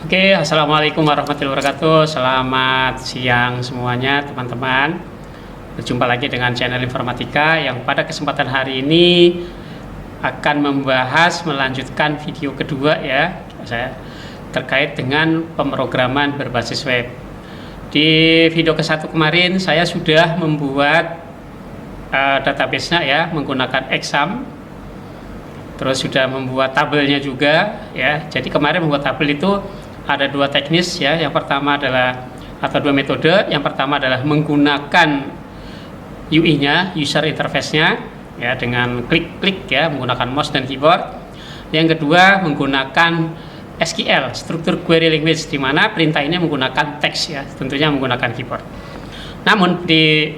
Oke, assalamualaikum warahmatullahi wabarakatuh. Selamat siang semuanya, teman-teman. Berjumpa lagi dengan channel Informatika yang pada kesempatan hari ini akan melanjutkan video kedua ya, saya terkait dengan pemrograman berbasis web. Di video ke-1 kemarin saya sudah membuat database-nya ya menggunakan exam. Terus sudah membuat tabelnya juga ya. Jadi kemarin membuat tabel itu ada dua teknis ya. Yang pertama adalah atau dua metode. Yang pertama adalah menggunakan UI-nya, user interface-nya ya, dengan klik-klik ya, menggunakan mouse dan keyboard. Yang kedua menggunakan SQL, struktur query language, di mana perintah ini menggunakan teks ya, tentunya menggunakan keyboard. Namun di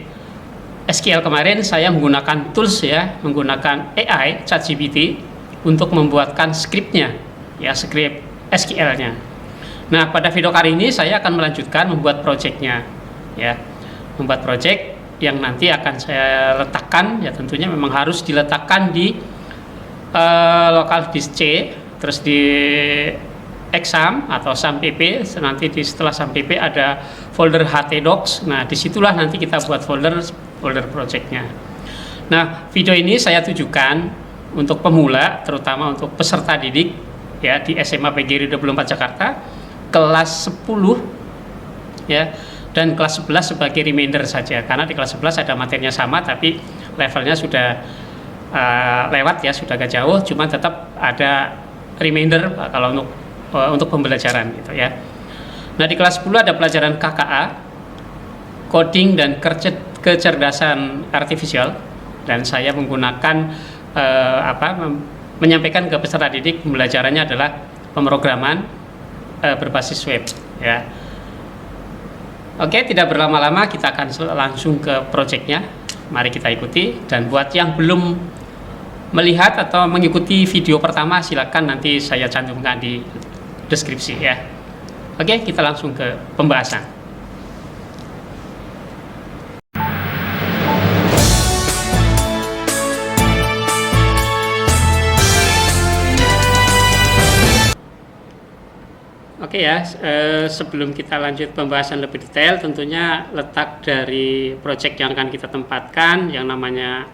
SQL kemarin saya menggunakan tools ya, menggunakan AI ChatGPT untuk membuatkan skripnya ya, skrip SQL-nya. Nah, pada video kali ini saya akan melanjutkan membuat project-nya ya. Membuat project yang nanti akan saya letakkan ya, tentunya memang harus diletakkan di local disk C, terus di exam atau SAM.pp. Nanti setelah SAM.pp ada folder htdocs. Nah, disitulah nanti kita buat folder project-nya. Nah, video ini saya tujukan untuk pemula, terutama untuk peserta didik ya di SMA PGRI 24 Jakarta kelas 10 ya, dan kelas 11 sebagai reminder saja, karena di kelas 11 ada materinya sama tapi levelnya sudah lewat ya, sudah agak jauh, cuma tetap ada reminder kalau untuk pembelajaran gitu ya. Nah, di kelas 10 ada pelajaran KKA, coding dan kecerdasan artifisial, dan saya menggunakan menyampaikan ke peserta didik pembelajarannya adalah pemrograman berbasis web ya. Oke, tidak berlama-lama kita akan langsung ke projectnya. Mari kita ikuti, dan buat yang belum melihat atau mengikuti video pertama, silakan nanti saya cantumkan di deskripsi ya. Oke, kita langsung ke pembahasan. Oke ya, sebelum kita lanjut pembahasan lebih detail, tentunya letak dari project yang akan kita tempatkan yang namanya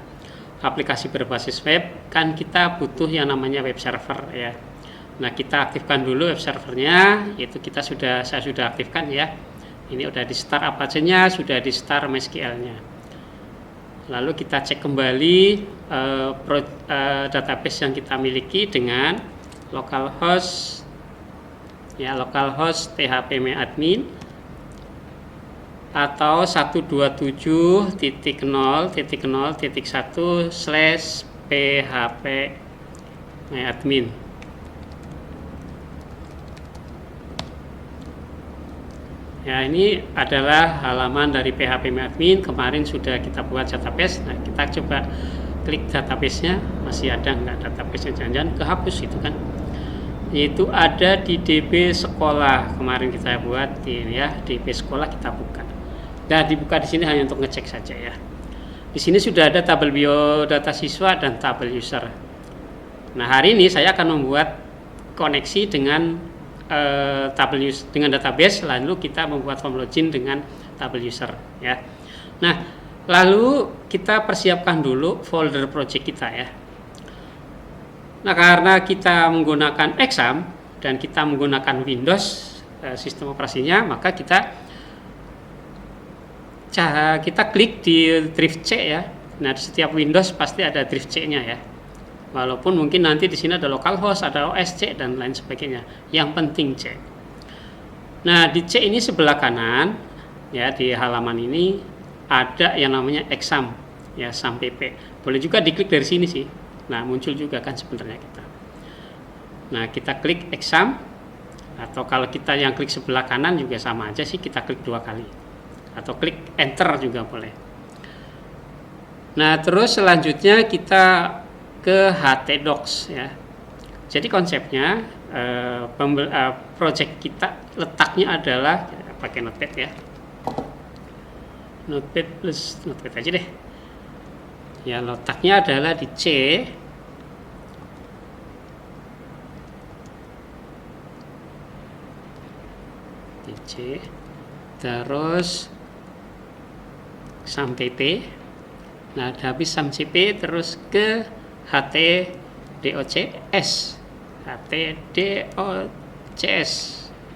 aplikasi berbasis web, kan kita butuh yang namanya web server ya. Nah, kita aktifkan dulu web servernya, yaitu saya sudah aktifkan ya. Ini udah di start Apache-nya, sudah di start MySQL-nya. Lalu kita cek kembali database yang kita miliki dengan localhost ya, localhost phpMyAdmin atau 127.0.0.1/phpMyAdmin. Ya, ini adalah halaman dari phpMyAdmin. Kemarin sudah kita buat database. Nah, kita coba klik database-nya, masih ada nggak database-nya, jangan-jangan kehapus itu kan. Yaitu ada di DB sekolah, kemarin kita buat ya, DB sekolah kita buka. Nah, dibuka di sini hanya untuk ngecek saja ya. Di sini sudah ada tabel biodata siswa dan tabel user. Nah, hari ini saya akan membuat koneksi dengan tabel user dengan database, lalu kita membuat form login dengan tabel user ya. Nah, lalu kita persiapkan dulu folder project kita ya. Nah, karena kita menggunakan exam dan kita menggunakan Windows sistem operasinya, maka kita klik di drive C ya. Nah, di setiap Windows pasti ada drive C-nya ya. Walaupun mungkin nanti di sini ada localhost, ada OS C dan lain sebagainya. Yang penting C. Nah, di C ini sebelah kanan ya, di halaman ini ada yang namanya exam ya, SAM.pp. Boleh juga diklik dari sini sih. Nah, muncul juga kan sebenarnya kita. Nah, kita klik exam, atau kalau kita yang klik sebelah kanan juga sama aja sih, kita klik 2 kali. Atau klik enter juga boleh. Nah, terus selanjutnya kita ke htdocs ya. Jadi konsepnya project kita letaknya adalah pakai notepad ya. Notepad plus notepad aja deh. Ya, letaknya adalah di C DC, terus SAM-PP. Nah, habis SAM-CP terus ke HTDOCS,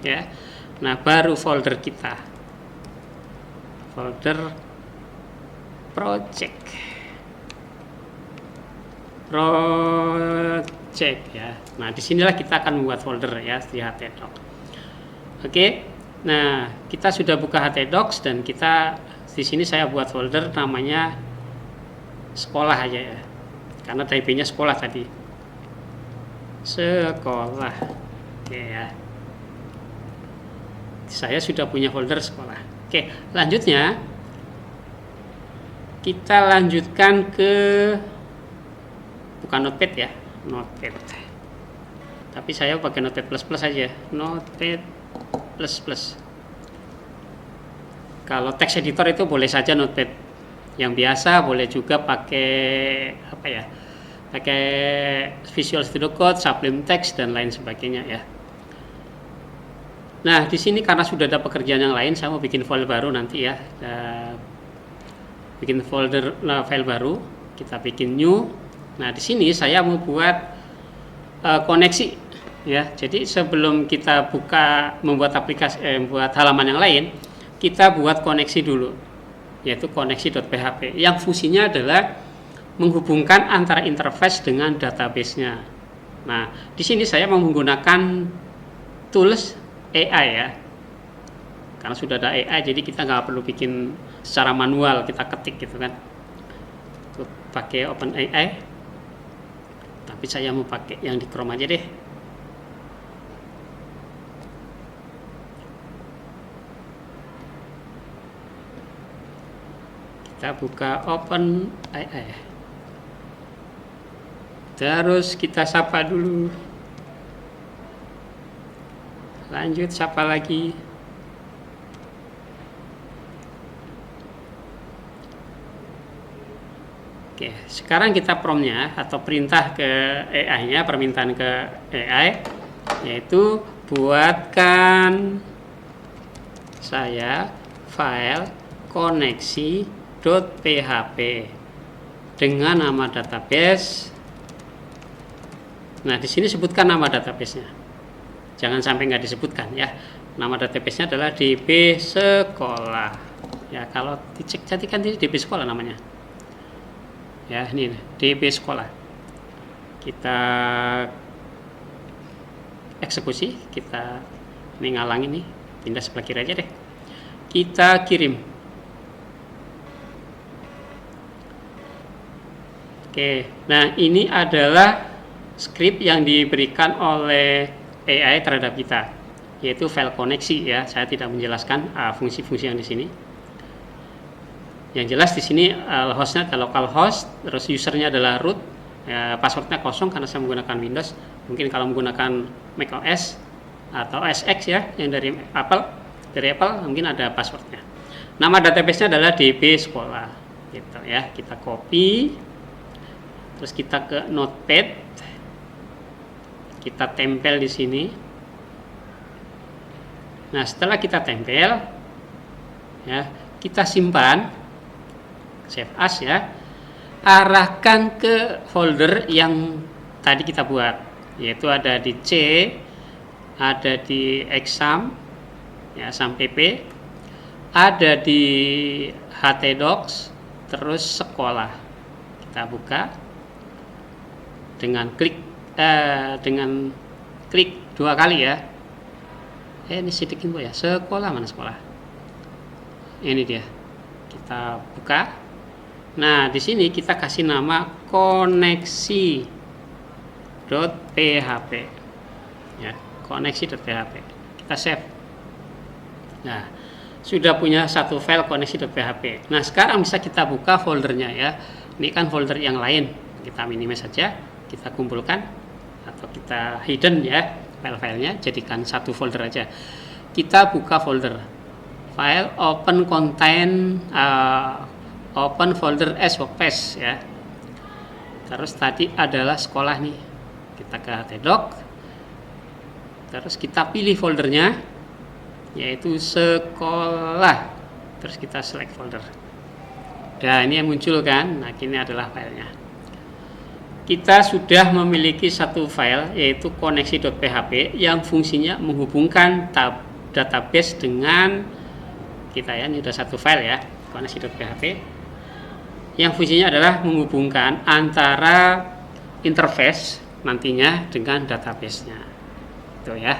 ya. Nah, baru folder kita, folder project ya. Nah, disinilah kita akan membuat folder ya di htdoc. Oke. Nah, kita sudah buka htdocs dan kita di sini saya buat folder namanya sekolah aja ya, karena type-nya sekolah tadi, sekolah. Oke ya, saya sudah punya folder sekolah. Oke, lanjutnya kita lanjutkan ke bukan Notepad ya, Notepad, tapi saya pakai Notepad plus aja, Notepad plus. Kalau text editor itu boleh saja Notepad yang biasa, boleh juga pakai apa ya, pakai Visual Studio Code, Sublime Text dan lain sebagainya ya. Nah, di sini karena sudah ada pekerjaan yang lain, saya mau bikin file baru nanti ya. Bikin folder file baru, kita bikin new. Nah, di sini saya mau buat koneksi ya. Jadi sebelum kita membuat aplikasi, membuat halaman yang lain, kita buat koneksi dulu, yaitu koneksi.php yang fungsinya adalah menghubungkan antara interface dengan database-nya. Nah, di sini saya mau menggunakan tools AI ya, karena sudah ada AI, jadi kita nggak perlu bikin secara manual, kita ketik gitu kan. Pakai OpenAI, tapi saya mau pakai yang di Chrome aja deh. Kita buka OpenAI, terus kita sapa dulu, lanjut sapa lagi. Oke, sekarang kita promptnya atau perintah ke AI-nya, permintaan ke AI, yaitu buatkan saya file koneksi.php dengan nama database. Nah, di sini sebutkan nama database-nya. Jangan sampai nggak disebutkan ya. Nama database-nya adalah DB sekolah. Ya, kalau dicek tadi kan ini DB sekolah namanya. Ya, ini DB sekolah. Kita eksekusi, kita ini ngalangin nih, pindah sebelah kiri aja deh. Kita kirim. Oke, nah ini adalah script yang diberikan oleh AI terhadap kita, yaitu file koneksi ya. Saya tidak menjelaskan fungsi-fungsi yang di sini. Yang jelas di sini hostnya adalah localhost, terus usernya adalah root, ya, passwordnya kosong karena saya menggunakan Windows. Mungkin kalau menggunakan macOS atau OS X ya, yang dari Apple mungkin ada passwordnya. Nama database-nya adalah DB sekolah, gitu ya. Kita copy, terus kita ke Notepad, kita tempel di sini. Nah, setelah kita tempel, ya, kita simpan. Save as ya, arahkan ke folder yang tadi kita buat, yaitu ada di C, ada di exam ya, SAM-PP, ada di htdocs, terus sekolah. Kita buka dengan klik dua kali ya. Ini sidik info ya, sekolah mana sekolah, ini dia. Kita buka. Nah, di sini kita kasih nama koneksi.php ya, koneksi.php. Kita save. Nah, sudah punya satu file koneksi.php. Nah, sekarang bisa kita buka foldernya ya. Ini kan folder yang lain, kita minimize saja, kita kumpulkan atau kita hidden ya file-filenya, jadikan satu folder aja. Kita buka folder file open contain open folder as workspace ya. Terus tadi adalah sekolah nih. Kita ke htdoc. Terus kita pilih foldernya. yaitu sekolah. Terus kita select folder. Nah, ini yang muncul kan. Nah, ini adalah filenya. Kita sudah memiliki satu file yaitu koneksi.php yang fungsinya menghubungkan database dengan kita ya. Ini sudah satu file ya, koneksi.php yang fungsinya adalah menghubungkan antara interface nantinya dengan database-nya. Itu ya.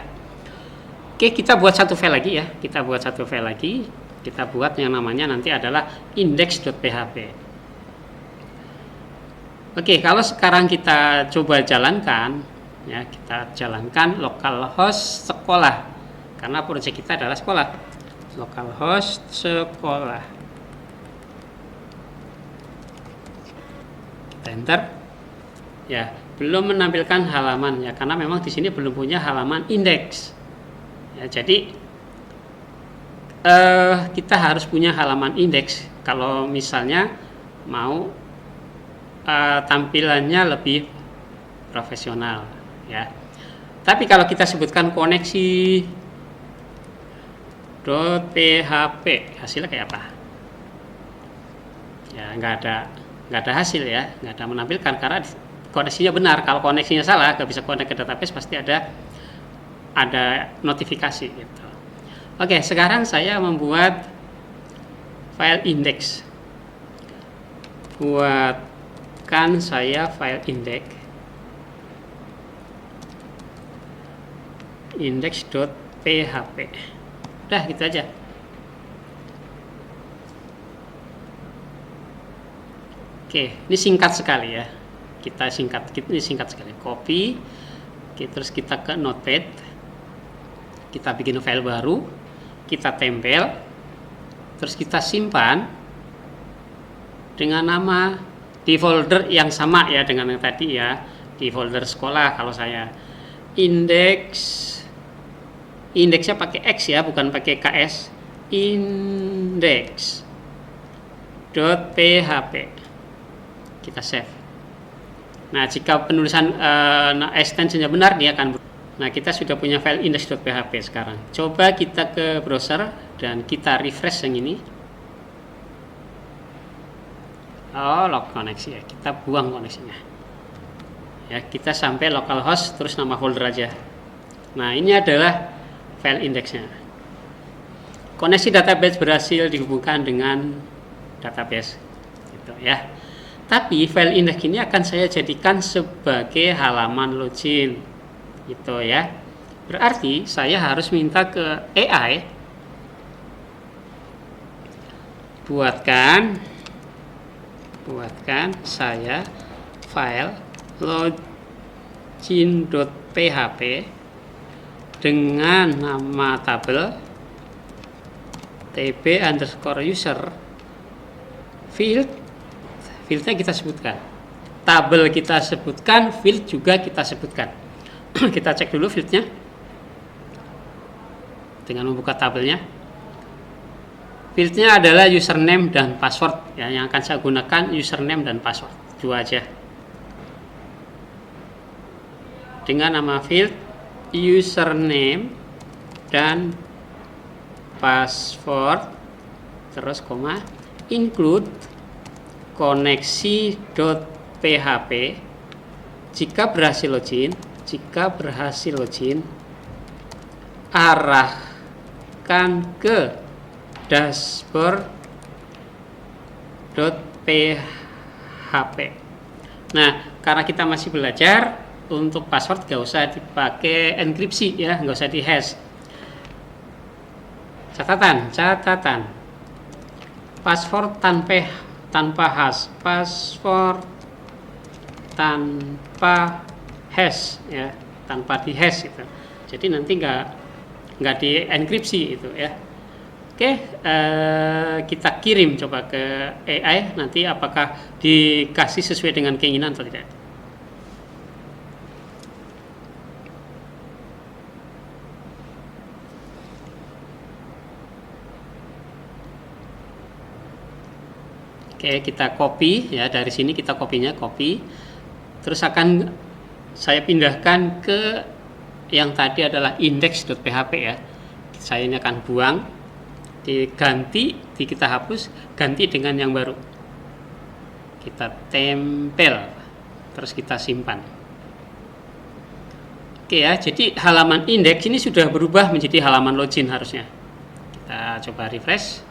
Oke, kita buat satu file lagi ya. Kita buat satu file lagi. Kita buat yang namanya nanti adalah index.php. Oke, kalau sekarang kita coba jalankan, ya kita jalankan localhost sekolah, karena proyek kita adalah sekolah. Localhost sekolah. Kita enter. Ya, belum menampilkan halaman ya, karena memang di sini belum punya halaman indeks. Ya, jadi kita harus punya halaman indeks kalau misalnya mau tampilannya lebih profesional ya. Tapi kalau kita sebutkan koneksi .php, hasilnya kayak apa? Ya nggak ada hasil ya, nggak ada menampilkan karena koneksinya benar. Kalau koneksinya salah, nggak bisa connect ke database, pasti ada notifikasi gitu. Oke, sekarang saya membuat file index. Buatkan saya file index.php. Udah gitu aja. Oke, ini singkat sekali ya. Ini singkat sekali. Copy. Oke, terus kita ke Notepad. Kita bikin file baru. Kita tempel. Terus kita simpan dengan nama di folder yang sama ya dengan yang tadi ya, di folder sekolah. Kalau saya indeksnya pakai X ya, bukan pakai KS. Index.php. Kita save. Nah, jika penulisan extensionnya benar, dia akan. Nah, kita sudah punya file index.php sekarang. Coba kita ke browser dan kita refresh yang ini. Oh, log koneksi ya. Kita buang koneksinya. Ya, kita sampai localhost terus nama folder aja. Nah, ini adalah file indeksnya. Koneksi database berhasil dihubungkan dengan database. Gitu ya. Tapi file index ini akan saya jadikan sebagai halaman login. Gitu ya. Berarti saya harus minta ke AI buatkan saya file login.php dengan nama tabel tb_user fieldnya kita sebutkan, tabel kita sebutkan, field juga kita sebutkan. Kita cek dulu fieldnya dengan membuka tabelnya. Fieldnya adalah username dan password ya, yang akan saya gunakan username dan password, dua aja. Dengan nama field username dan password terus koma include koneksi.php. Jika berhasil login, arahkan ke dashboard.php. Nah, karena kita masih belajar, untuk password nggak usah dipakai enkripsi ya, nggak usah di hash. Catatan, password tanpa hash, password tanpa hash ya, tanpa di hash itu. Jadi nanti nggak di enkripsi itu ya. Oke, kita kirim coba ke AI, nanti apakah dikasih sesuai dengan keinginan atau tidak. Oke, kita copy ya, dari sini kita copy, terus akan saya pindahkan ke yang tadi adalah index.php ya. saya ini akan buang, kita hapus, ganti dengan yang baru. Kita tempel, terus kita simpan. Oke ya, jadi halaman indeks ini sudah berubah menjadi halaman login harusnya. Kita coba refresh.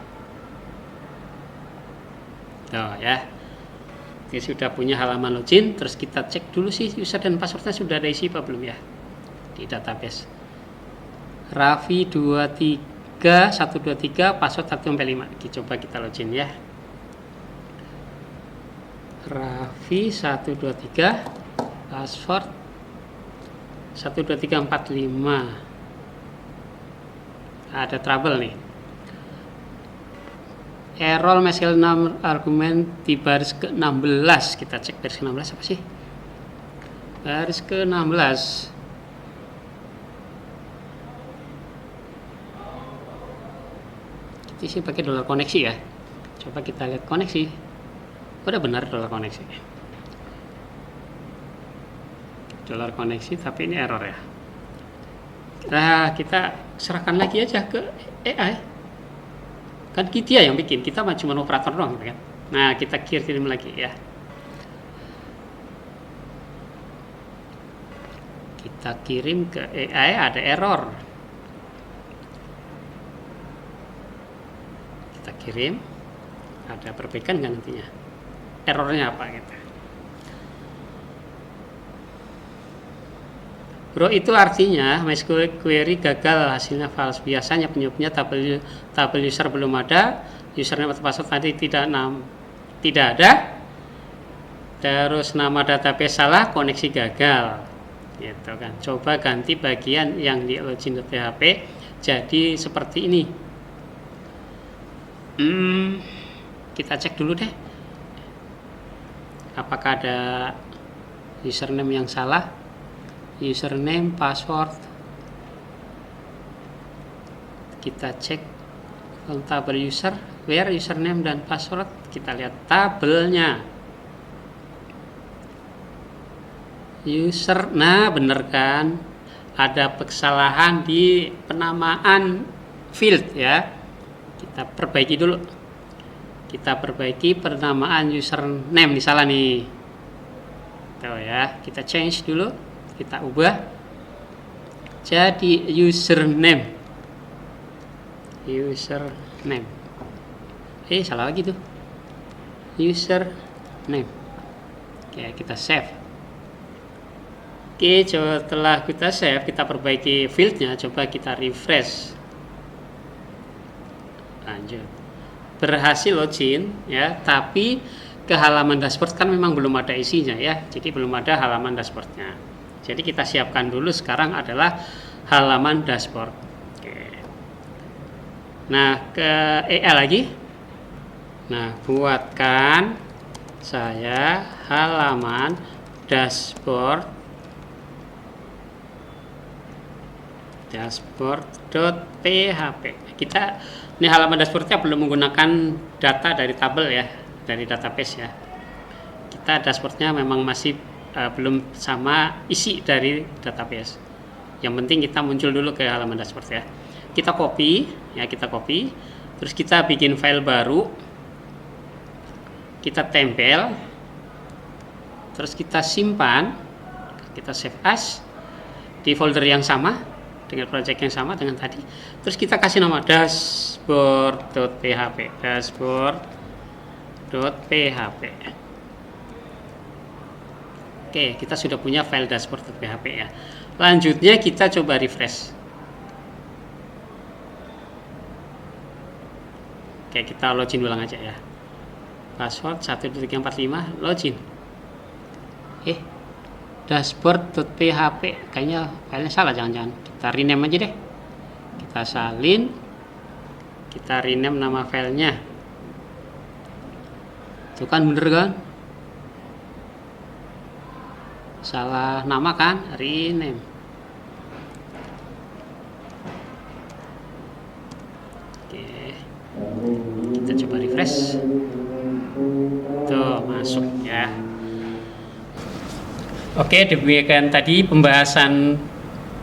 Oh ya, kita sudah punya halaman login. Terus kita cek dulu sih user dan passwordnya sudah ada isi apa belum ya di database. Raffi 23123 password 1-5. Coba kita login ya. Raffi 123 password 12345. Ada trouble nih. Error message number argument di baris ke-16. Kita cek baris ke-16 apa sih? Baris ke-16. Ini sih pakai dollar koneksi ya. Coba kita lihat koneksi. Udah benar dollar koneksi. Dollar koneksi, tapi ini error ya. Nah, kita serahkan lagi aja ke AI. Kan kita yang bikin, kita cuma operator doang gitu kan. Nah, kita kirim lagi ya. Kita kirim ke AI, ada error. Kita kirim, ada perbaikan nggak nantinya? Errornya apa gitu? Bro, itu artinya MySQL query gagal, hasilnya false. Biasanya penyebabnya tabel user belum ada, username atau password tadi tidak ada, terus nama database salah, koneksi gagal, gitu kan. Coba ganti bagian yang di login.php jadi seperti ini. Kita cek dulu deh, apakah ada username yang salah. Username, password, kita cek tabel user, where username dan password, kita lihat tabelnya user. Nah, bener kan, ada kesalahan di penamaan field ya. Kita perbaiki dulu, kita perbaiki penamaan username, ini salah nih. Tuh ya, kita change dulu, kita ubah jadi username. Salah lagi tuh, username. Oke, kita save. Oke, setelah kita save, kita perbaiki fieldnya, coba kita refresh. Lanjut, berhasil login ya, tapi ke halaman dashboard kan memang belum ada isinya ya, jadi belum ada halaman dashboardnya. Jadi kita siapkan dulu sekarang adalah halaman dashboard. Oke. Nah, ke EL lagi. Nah, buatkan saya halaman dashboard.php. Kita ini halaman dashboardnya belum menggunakan data dari tabel ya, dari database ya. Kita dashboardnya memang masih belum sama isi dari database. Yang penting kita muncul dulu ke halaman dashboard ya. Kita copy, terus kita bikin file baru, kita tempel, terus kita simpan, kita save as di folder yang sama dengan project yang sama dengan tadi. Terus kita kasih nama dashboard.php. Oke, kita sudah punya file dashboard.php ya. Lanjutnya kita coba refresh. Oke, kita login ulang aja ya. Password 12345, login. Dashboard.php, kayaknya filenya salah, jangan-jangan. Kita rename aja deh. Kita salin, kita rename nama filenya. Itu kan bener kan? Salah nama kan, rename. Oke, kita coba refresh. Tuh, masuk ya. Oke, demikian tadi pembahasan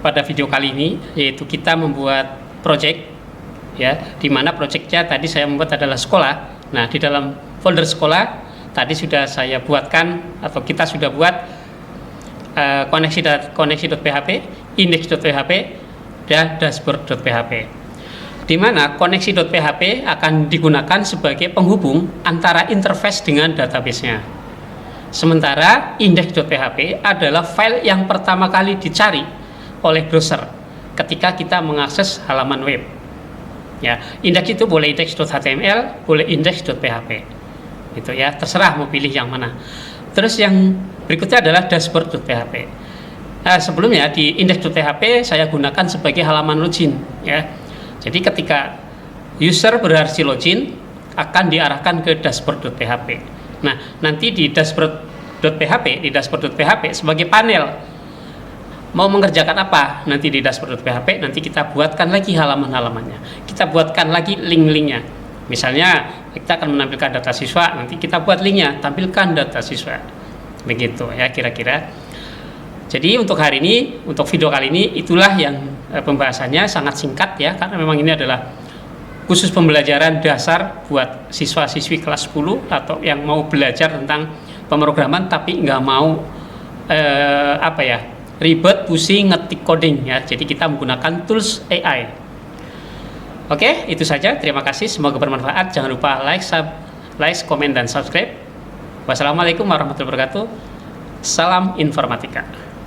pada video kali ini, yaitu kita membuat project, ya, di mana projectnya tadi saya membuat adalah sekolah. Nah, di dalam folder sekolah tadi sudah saya buatkan atau kita sudah buat koneksi.php, index.php, dan dashboard.php. Di mana koneksi.php akan digunakan sebagai penghubung antara interface dengan database-nya. Sementara index.php adalah file yang pertama kali dicari oleh browser ketika kita mengakses halaman web. Ya, index itu boleh index.html, boleh index.php. Itu ya, terserah mau pilih yang mana. Terus yang berikutnya adalah dashboard.php. Nah, sebelumnya di index.php saya gunakan sebagai halaman login, ya. Jadi ketika user berhasil login akan diarahkan ke dashboard.php. Nah, nanti di dashboard.php sebagai panel mau mengerjakan apa nanti di dashboard.php, nanti kita buatkan lagi halaman-halamannya, kita buatkan lagi link-linknya. Misalnya kita akan menampilkan data siswa, nanti kita buat linknya, tampilkan data siswa, begitu ya kira-kira. Jadi untuk hari ini, untuk video kali ini, itulah yang pembahasannya sangat singkat ya, karena memang ini adalah khusus pembelajaran dasar buat siswa-siswi kelas 10 atau yang mau belajar tentang pemrograman tapi nggak mau ribet, pusing, ngetik coding ya. Jadi kita menggunakan tools AI. Oke, itu saja. Terima kasih. Semoga bermanfaat. Jangan lupa like, komen, dan subscribe. Wassalamualaikum warahmatullahi wabarakatuh. Salam informatika.